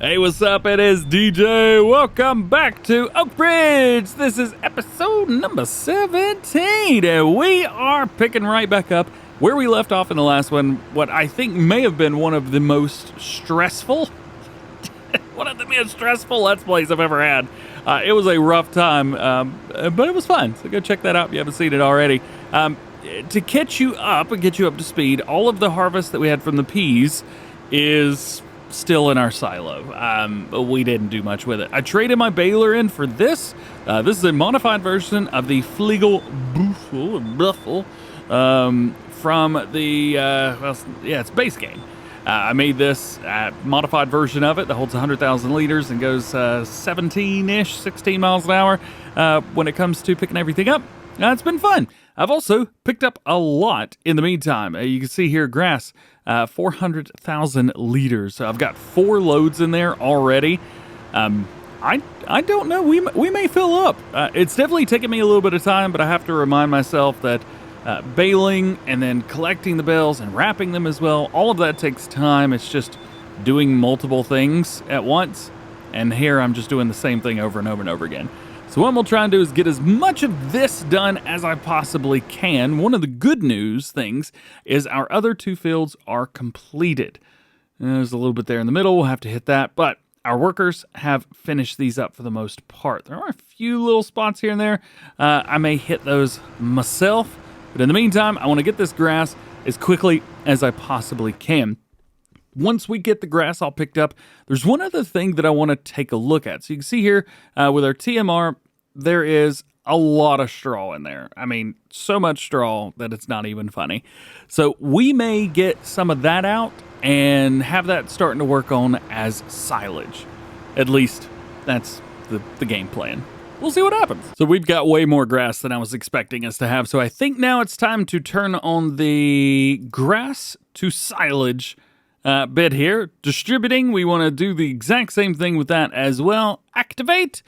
Hey, what's up? It is DJ. Welcome back to Oak Ridge. This is episode number 17, and we are picking right back up where we left off in the last one. What I think may have been one of the most stressful, Let's Plays I've ever had. It was a rough time, but it was fun. So go check that out if you haven't seen it already. To catch you up and get you up to speed, all of the harvest that we had from the peas is still in our silo. We didn't do much with it. I traded my baler in for this. This is a modified version of the Flegel Buffel from the, it's base game. I made this modified version of it that holds 100,000 liters and goes 17-ish, 16 miles an hour when it comes to picking everything up. It's been fun. I've also picked up a lot in the meantime. You can see here grass, 400,000 liters. So I've got 4 loads in there already. I don't know. We may fill up. It's definitely taken me a little bit of time, but I have to remind myself that baling and then collecting the bales and wrapping them as well, all of that takes time. It's just doing multiple things at once. And here I'm just doing the same thing over and over and over again. So what we'll try and do is get as much of this done as I possibly can. One of the good news things is our other 2 fields are completed. There's a little bit there in the middle. We'll have to hit that. But our workers have finished these up for the most part. There are a few little spots here and there. I may hit those myself. But in the meantime, I want to get this grass as quickly as I possibly can. Once we get the grass all picked up, there's one other thing that I want to take a look at. So you can see here with our TMR, there is a lot of straw in there. I mean, so much straw that it's not even funny. So we may get some of that out and have that starting to work on as silage. At least that's the game plan. We'll see what happens. So we've got way more grass than I was expecting us to have. So I think now it's time to turn on the grass to silage bit here. Distributing, we want to do the exact same thing with that as well. Activate.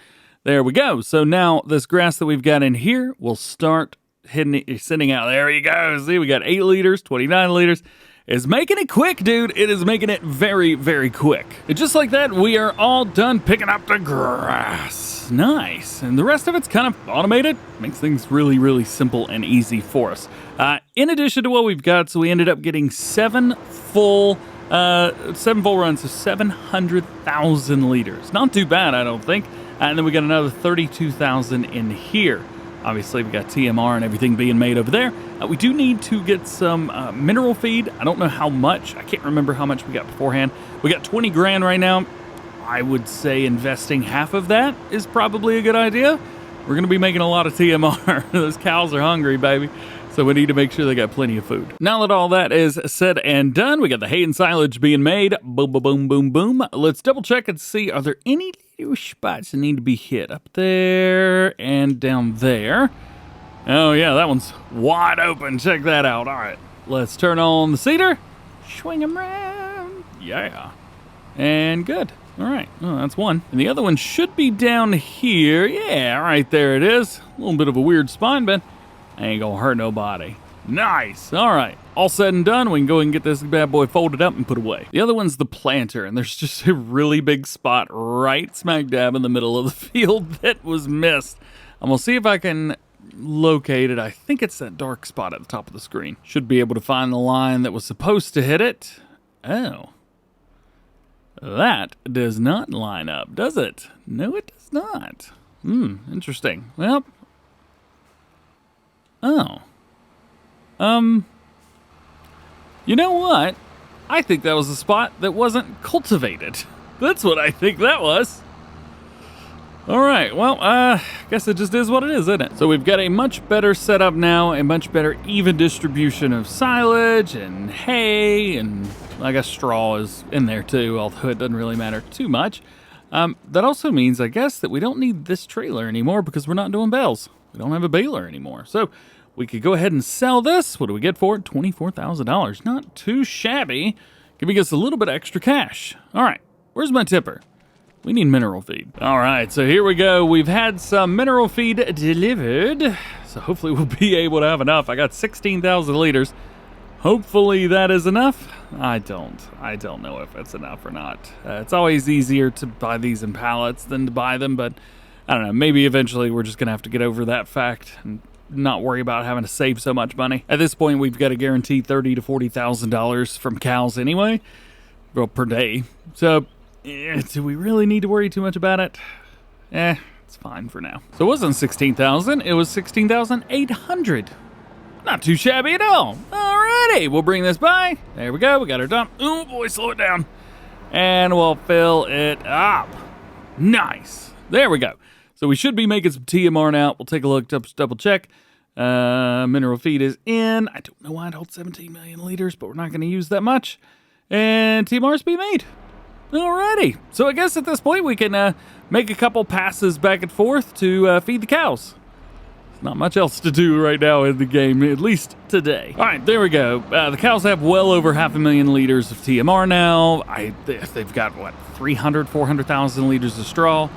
There we go. So now this grass that we've got in here will start sending out. There you go. See, we got 8 liters, 29 liters. It's making it quick, dude. It is making it very, very quick. And just like that, we are all done picking up the grass. Nice. And the rest of it's kind of automated. Makes things really, really simple and easy for us. In addition to what we've got, so we ended up getting 7 full runs of 700,000 liters. Not too bad, I don't think. And then we got another 32,000 in here. Obviously, we got TMR and everything being made over there. We do need to get some mineral feed. I don't know how much. I can't remember how much we got beforehand. We got 20 grand right now. I would say investing half of that is probably a good idea. We're going to be making a lot of TMR. Those cows are hungry, baby. So we need to make sure they got plenty of food. Now that all that is said and done, we got the hay and silage being made. Boom, boom, boom, boom, boom. Let's double check and see, are there any little spots that need to be hit? Up there and down there. Oh yeah, that one's wide open. Check that out. All right, let's turn on the seeder. Swing them around. Yeah. And good. All right, oh, that's one. And the other one should be down here. Yeah, right there it is. A little bit of a weird spine, but ain't gonna hurt nobody. Nice. All right. All said and done, we can go and get this bad boy folded up and put away. The other one's the planter, and there's just a really big spot right smack dab in the middle of the field that was missed. I'm gonna see if I can locate it. I think it's that dark spot at the top of the screen. Should be able to find the line that was supposed to hit it. Oh. That does not line up, does it? No, it does not. Interesting. Well, oh. You know what? I think that was a spot that wasn't cultivated. That's what I think that was. All right, well, guess it just is what it is, isn't it? So we've got a much better setup now, a much better even distribution of silage and hay, and I guess straw is in there too, although it doesn't really matter too much. That also means, I guess, that we don't need this trailer anymore because we're not doing bales. We don't have a baler anymore. So we could go ahead and sell this. What do we get for it? $24,000. Not too shabby. Giving us a little bit extra cash. All right, where's my tipper? We need mineral feed. All right, so here we go. We've had some mineral feed delivered. So hopefully we'll be able to have enough. I got 16,000 liters. Hopefully that is enough. I don't know if it's enough or not. It's always easier to buy these in pallets than to buy them, but I don't know. Maybe eventually we're just gonna have to get over that fact and not worry about having to save so much money. At this point, we've got to guarantee $30,000 to $40,000 from cows anyway, well, per day. So, do we really need to worry too much about it? It's fine for now. So it wasn't 16,000; it was 16,800. Not too shabby at all. Alrighty, we'll bring this by. There we go. We got our dump. Oh boy, slow it down, and we'll fill it up. Nice. There we go. So we should be making some TMR now. We'll take a look, double check. Mineral feed is in. I don't know why it holds 17 million liters, but we're not going to use that much. And TMR's be made. Alrighty. So I guess at this point we can make a couple passes back and forth to feed the cows. There's not much else to do right now in the game, at least today. All right, there we go. The cows have well over 500,000 liters of TMR now. They've got, what, 400,000 liters of straw.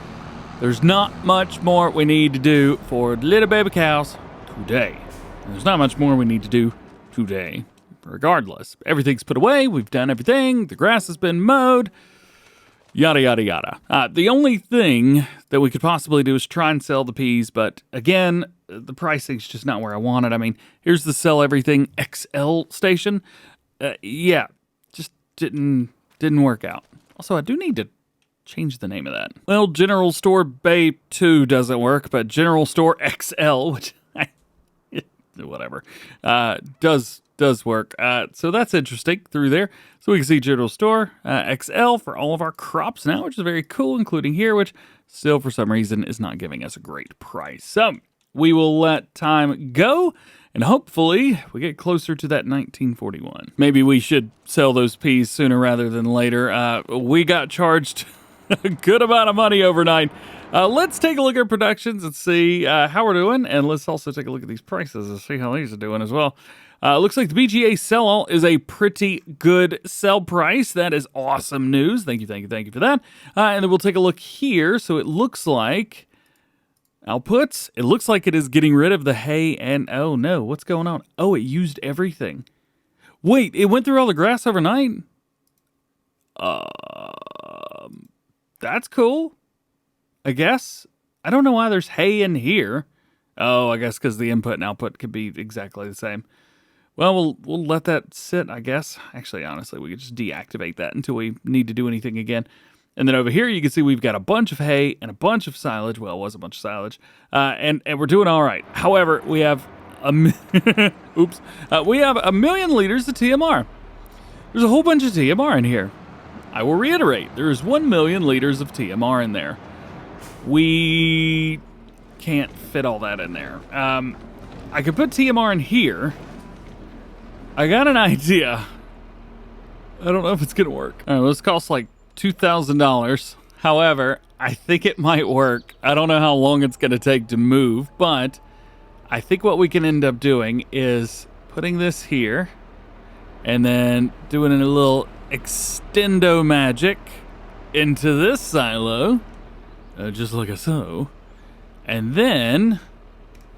There's not much more we need to do for little baby cows today. There's not much more we need to do today. Regardless, everything's put away. We've done everything. The grass has been mowed. Yada, yada, yada. The only thing that we could possibly do is try and sell the peas. But again, the pricing's just not where I want it. I mean, here's the Sell Everything XL station. Yeah, just didn't work out. Also, I do need to change the name of that. Well, General Store Bay 2 doesn't work, but General Store XL, which whatever, does work. So that's interesting through there. So we can see General Store XL for all of our crops now, which is very cool, including here, which still for some reason is not giving us a great price. So we will let time go, and hopefully we get closer to that 1941. Maybe we should sell those peas sooner rather than later. We got charged a good amount of money overnight. Let's take a look at productions and see how we're doing, and let's also take a look at these prices and see how these are doing as well. Looks like the BGA sell-all is a pretty good sell price. That is awesome news. Thank you for that. And then we'll take a look here. So it looks like outputs. It looks like it is getting rid of the hay and, oh no, what's going on? Oh, it used everything. Wait, it went through all the grass overnight? That's cool, I guess. I don't know why there's hay in here. Oh, I guess because the input and output could be exactly the same. Well, we'll let that sit, I guess. Actually, honestly, we could just deactivate that until we need to do anything again. And then over here, you can see we've got a bunch of hay and a bunch of silage. Well, it was a bunch of silage. And we're doing all right. However, we have we have 1 million liters of TMR. There's a whole bunch of TMR in here. I will reiterate, there is 1 million liters of TMR in there. We can't fit all that in there. I could put TMR in here. I got an idea. I don't know if it's gonna work. All right, well, this costs like $2,000. However, I think it might work. I don't know how long it's gonna take to move, but I think what we can end up doing is putting this here and then doing a little extendo magic into this silo, just like so. And then,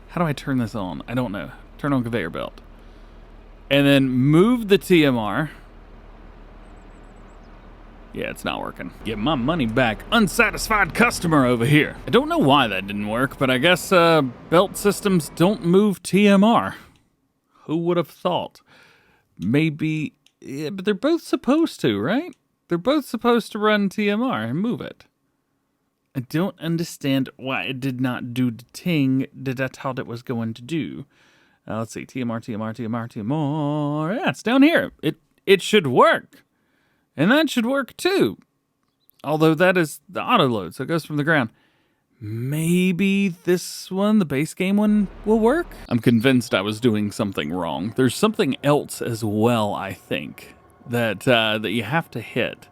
how do I turn this on? I don't know. Turn on conveyor belt. And then move the TMR. Yeah, it's not working. Get my money back. Unsatisfied customer over here. I don't know why that didn't work, but I guess belt systems don't move TMR. Who would have thought? Maybe, yeah, but they're both supposed to, right? They're both supposed to run TMR and move it. I don't understand why it did not do the thing that I thought it was going to do. Let's see, TMR. Yeah, it's down here. It should work. And that should work too. Although that is the auto load, so it goes from the ground. Maybe this one, the base game one, will work? I'm convinced I was doing something wrong. There's something else as well, I think, that you have to hit.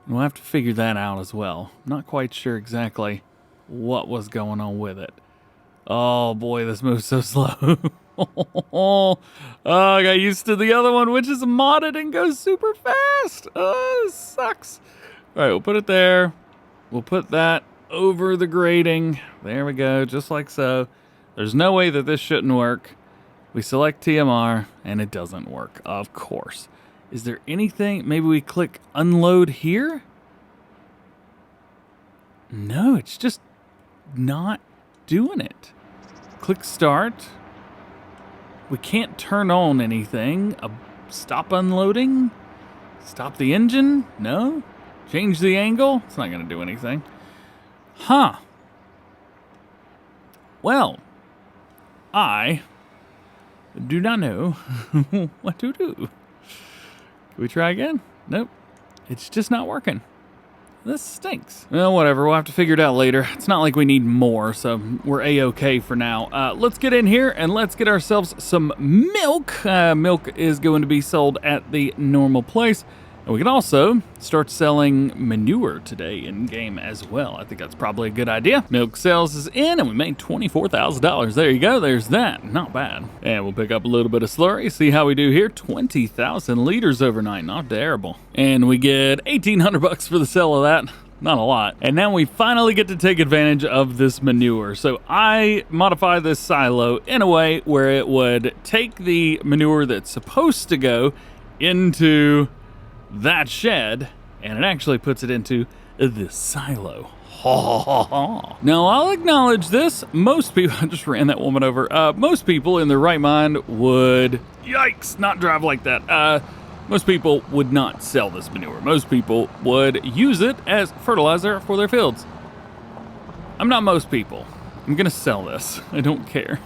We'll have to figure that out as well. Not quite sure exactly what was going on with it. Oh boy, this moves so slow. Oh, I got used to the other one, which is modded and goes super fast. Oh, this sucks. All right, we'll put it there. We'll put that over the grating. There we go, just like so. There's no way that this shouldn't work. We select TMR, and it doesn't work, of course. Is there anything? Maybe we click unload here? No, it's just not doing it. Click start. We can't turn on anything. Stop unloading? Stop the engine? No? Change the angle? It's not going to do anything. Huh. Well, I do not know what to do. Can we try again? Nope. It's just not working. This stinks. Well, whatever. We'll have to figure it out later. It's not like we need more, so we're A-okay for now. Let's get in here and let's get ourselves some milk. Milk is going to be sold at the normal place. And we can also start selling manure today in-game as well. I think that's probably a good idea. Milk sales is in, and we made $24,000. There you go. There's that. Not bad. And we'll pick up a little bit of slurry, see how we do here. 20,000 liters overnight. Not terrible. And we get 1,800 bucks for the sale of that. Not a lot. And now we finally get to take advantage of this manure. So I modify this silo in a way where it would take the manure that's supposed to go into that shed, and it actually puts it into this silo. Now, I'll acknowledge this. Most people, I just ran that woman over. Most people in their right mind would, yikes, not drive like that. Most people would not sell this manure. Most people would use it as fertilizer for their fields. I'm not most people. I'm gonna sell this. I don't care.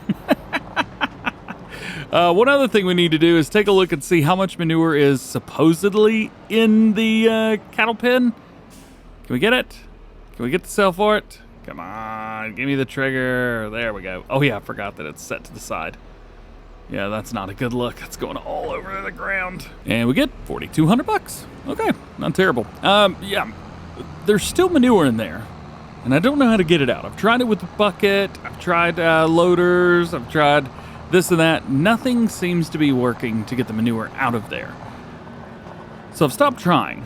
One other thing we need to do is take a look and see how much manure is supposedly in the cattle pen. Can we get it? Can we get the sell for it? Come on, give me the trigger. There we go. Oh yeah, I forgot that it's set to the side. Yeah, that's not a good look. It's going all over the ground. And we get 4,200 bucks. Okay, not terrible. Yeah, there's still manure in there, and I don't know how to get it out. I've tried it with the bucket. I've tried loaders. I've tried this and that. Nothing seems to be working to get the manure out of there. So I've stopped trying,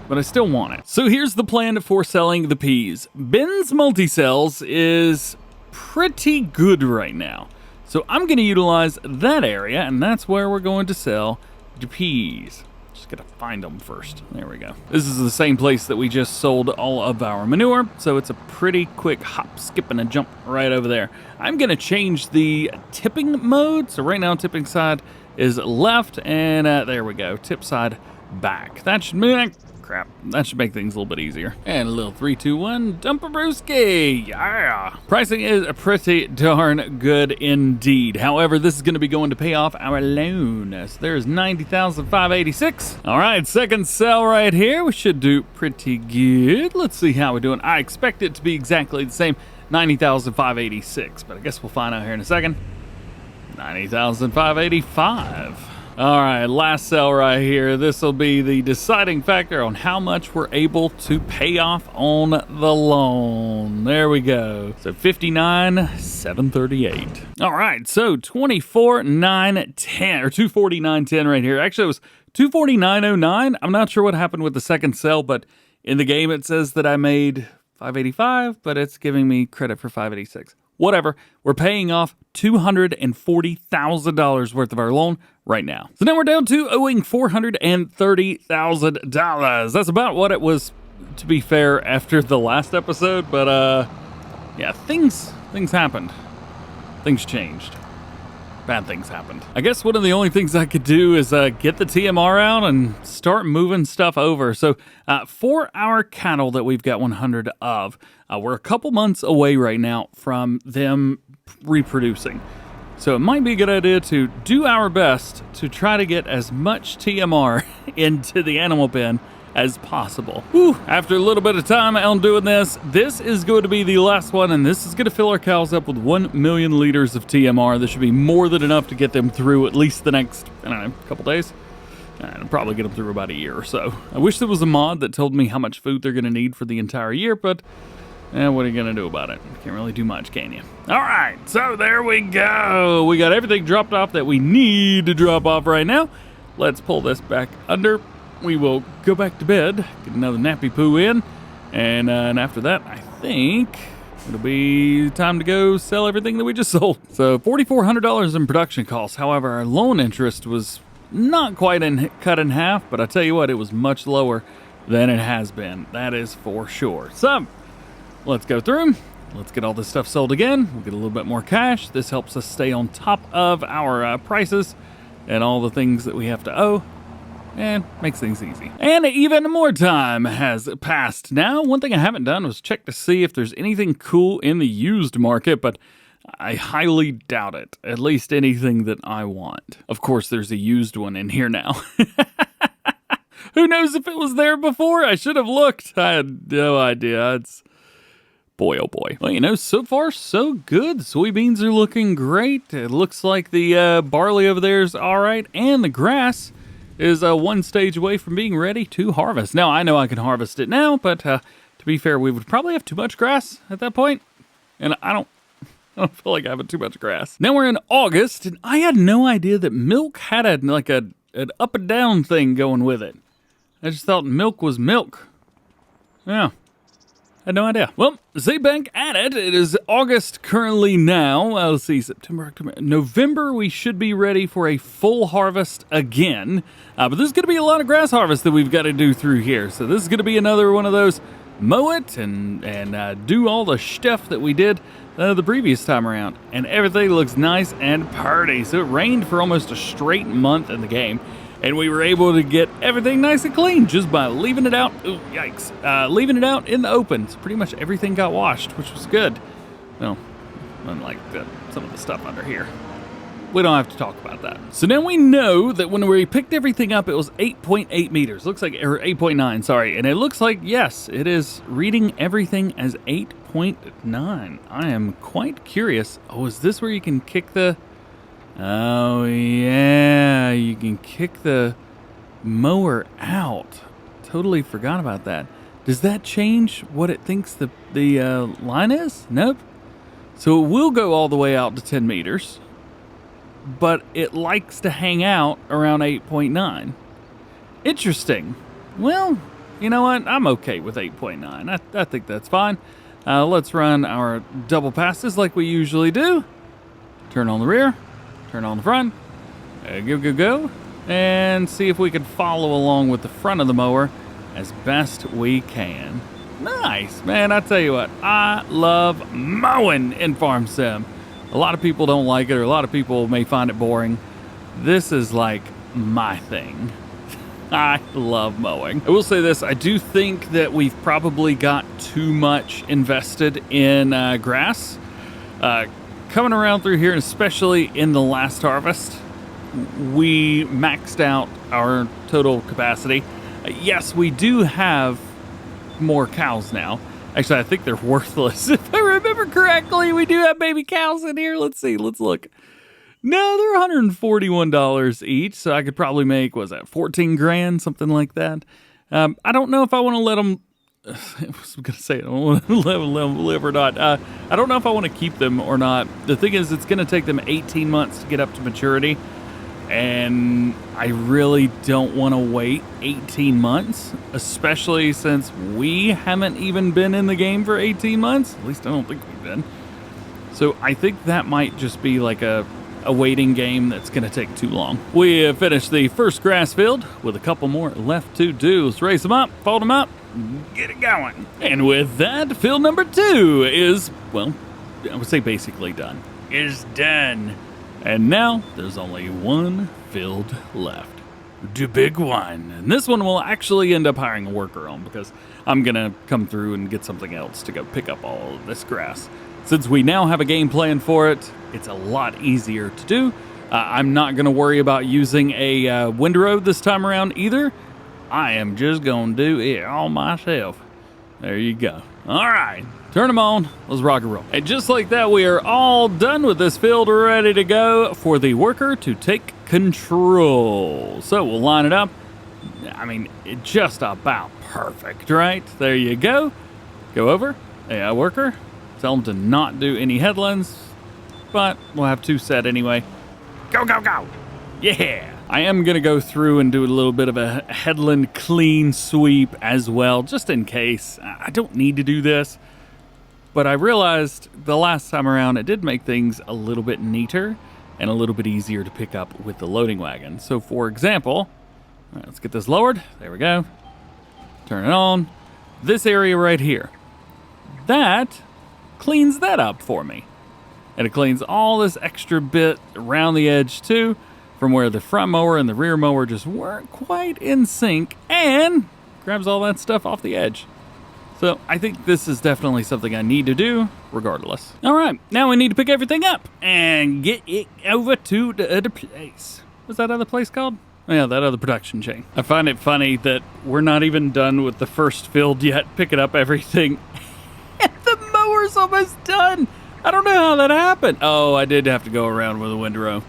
but I still want it. So here's the plan for selling the peas. Ben's multi-cells is pretty good right now. So I'm going to utilize that area, and that's where we're going to sell the peas. Just got to find them first. There we go. This is the same place that we just sold all of our manure, so it's a pretty quick hop, skip, and a jump right over there. I'm going to change the tipping mode. So right now, tipping side is left, and there we go. Tip side back. That should make, crap, that should make things a little bit easier. And a little 3, 2, 1, dump a brewski. Yeah. Pricing is pretty darn good indeed. However, this is going to be going to pay off our loan. So there's $90,586. All right, second sell right here. We should do pretty good. Let's see how we're doing. I expect it to be exactly the same, $90,586, but I guess we'll find out here in a second. $90,585. All right, last sell right here. This will be the deciding factor on how much we're able to pay off on the loan. There we go. So $59,738. All right, so $24,910 or $249.10 right here. Actually, it was $249.09. I'm not sure what happened with the second sell, but in the game it says that I made $585, but it's giving me credit for $586. Whatever, we're paying off $240,000 worth of our loan right now. So now we're down to owing $430,000. That's about what it was, to be fair, after the last episode, but yeah, things happened. Things changed. Bad things happened. I guess one of the only things I could do is get the TMR out and start moving stuff over. So for our cattle that we've got 100 of, we're a couple months away right now from them reproducing. So it might be a good idea to do our best to try to get as much TMR into the animal pen as possible. Whew. After a little bit of time on doing this, this is going to be the last one, and this is going to fill our cows up with 1 million liters of TMR. This should be more than enough to get them through at least the next, I don't know, couple days. I'll probably get them through about a year or so. I wish there was a mod that told me how much food they're going to need for the entire year, but what are you going to do about it? Can't really do much, can you? All right, so there we go. We got everything dropped off that we need to drop off right now. Let's pull this back under. We will go back to bed, get another nappy poo in, and after that, I think it'll be time to go sell everything that we just sold. So $4,400 in production costs. However, our loan interest was not quite cut in half, but I tell you what, it was much lower than it has been. That is for sure. So let's go through. Let's get all this stuff sold again. We'll get a little bit more cash. This helps us stay on top of our prices and all the things that we have to owe, and makes things easy. And even more time has passed now. One thing I haven't done was check to see if there's anything cool in the used market, but I highly doubt it. At least anything that I want. Of course, there's a used one in here now. Who knows if it was there before? I should have looked. I had no idea. It's... boy, oh boy. Well, you know, so far, so good. Soybeans are looking great. It looks like the barley over there is all right. And the grass is one stage away from being ready to harvest. Now, I know I can harvest it now, but to be fair, we would probably have too much grass at that point. And I don't feel like having too much grass. Now we're in August, and I had no idea that milk had an up and down thing going with it. I just thought milk was milk. Yeah. I had no idea. Well, ZBank at it. It is August currently now. Let's see, September, October, November. We should be ready for a full harvest again. But there's going to be a lot of grass harvest that we've got to do through here. So this is going to be another one of those mow it and do all the stuff that we did the previous time around. And everything looks nice and pretty. So it rained for almost a straight month in the game. And we were able to get everything nice and clean just by leaving it out. Ooh, yikes. Leaving it out in the open. So pretty much everything got washed, which was good. Well, unlike some of the stuff under here. We don't have to talk about that. So now we know that when we picked everything up, it was 8.8 meters. Looks like, or 8.9, sorry. And it looks like, yes, it is reading everything as 8.9. I am quite curious. Oh, is this where you can kick the... Oh, yeah, you can kick the mower out. Totally forgot about that. Does that change what it thinks the line is? Nope. So it will go all the way out to 10 meters, but it likes to hang out around 8.9. Interesting. Well, you know what? I'm okay with 8.9. I think that's fine. Let's run our double passes like we usually do. Turn on the rear. Turn on the front, go, and see if we can follow along with the front of the mower as best we can. Nice, man, I tell you what, I love mowing in Farm Sim. A lot of people don't like it, or a lot of people may find it boring. This is like my thing. I love mowing. I will say this, I do think that we've probably got too much invested in grass. Coming around through here, and especially in the last harvest, we maxed out our total capacity. Yes, we do have more cows now. Actually, I think they're worthless. If I remember correctly, we do have baby cows in here. Let's see, let's look. No, they're $141 each, so I could probably make, what was that, 14 grand, something like that. I don't know if I want to let them... I was going to say, I don't want to let them live or not. I don't know if I want to keep them or not. The thing is, it's going to take them 18 months to get up to maturity. And I really don't want to wait 18 months, especially since we haven't even been in the game for 18 months. At least I don't think we've been. So I think that might just be like a waiting game that's going to take too long. We have finished the first grass field with a couple more left to do. Let's raise them up, fold them up, get it going. And with that, field number 2 is, well, I would say basically done. Is done. And now there's only one field left. The big one. And this one will actually end up hiring a worker on, because I'm going to come through and get something else to go pick up all of this grass. Since we now have a game plan for it, it's a lot easier to do. I'm not going to worry about using a windrow this time around either. I am just going to do it all myself. There you go. All right, turn them on. Let's rock and roll. And just like that, we are all done with this field, ready to go for the worker to take control. So we'll line it up. I mean, just about perfect, right? There you go. Go over. Hey, worker. Tell them to not do any headlands, but we'll have 2 set anyway. Go, go, go. Yeah. I am going to go through and do a little bit of a headland clean sweep as well, just in case. I don't need to do this, but I realized the last time around it did make things a little bit neater and a little bit easier to pick up with the loading wagon. So for example, all right, let's get this lowered. There we go. Turn it on. This area right here, that cleans that up for me. And it cleans all this extra bit around the edge too, from where the front mower and the rear mower just weren't quite in sync, and grabs all that stuff off the edge. So I think this is definitely something I need to do regardless. All right, now we need to pick everything up and get it over to the other place. What's that other place called? Oh, yeah, that other production chain. I find it funny that we're not even done with the first field yet, picking up everything. And the mower's almost done. I don't know how that happened. Oh, I did have to go around with a windrow.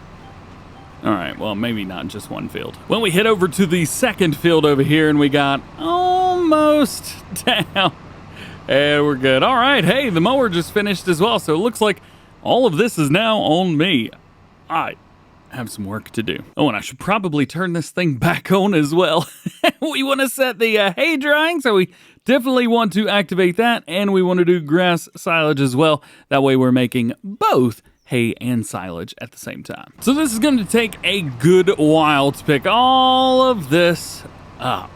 All right, well, maybe not just one field. Well, we head over to the second field over here, and we got almost down. And we're good. All right, hey, the mower just finished as well, so it looks like all of this is now on me. I have some work to do. Oh, and I should probably turn this thing back on as well. We want to set the hay drying, so we definitely want to activate that, and we want to do grass silage as well. That way we're making both hay and silage at the same time. So this is going to take a good while to pick all of this up.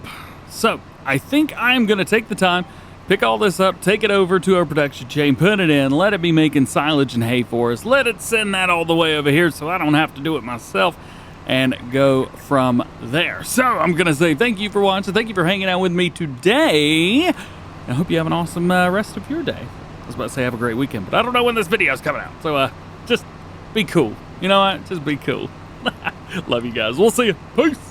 So I think I'm going to take the time, pick all this up, take it over to our production chain, put it in, let it be making silage and hay for us, let it send that all the way over here so I don't have to do it myself, and go from there. So I'm going to say thank you for watching, thank you for hanging out with me today. I hope you have an awesome rest of your day. I was about to say have a great weekend, but I don't know when this video is coming out, so just be cool. You know what? Just be cool. Love you guys. We'll see you. Peace.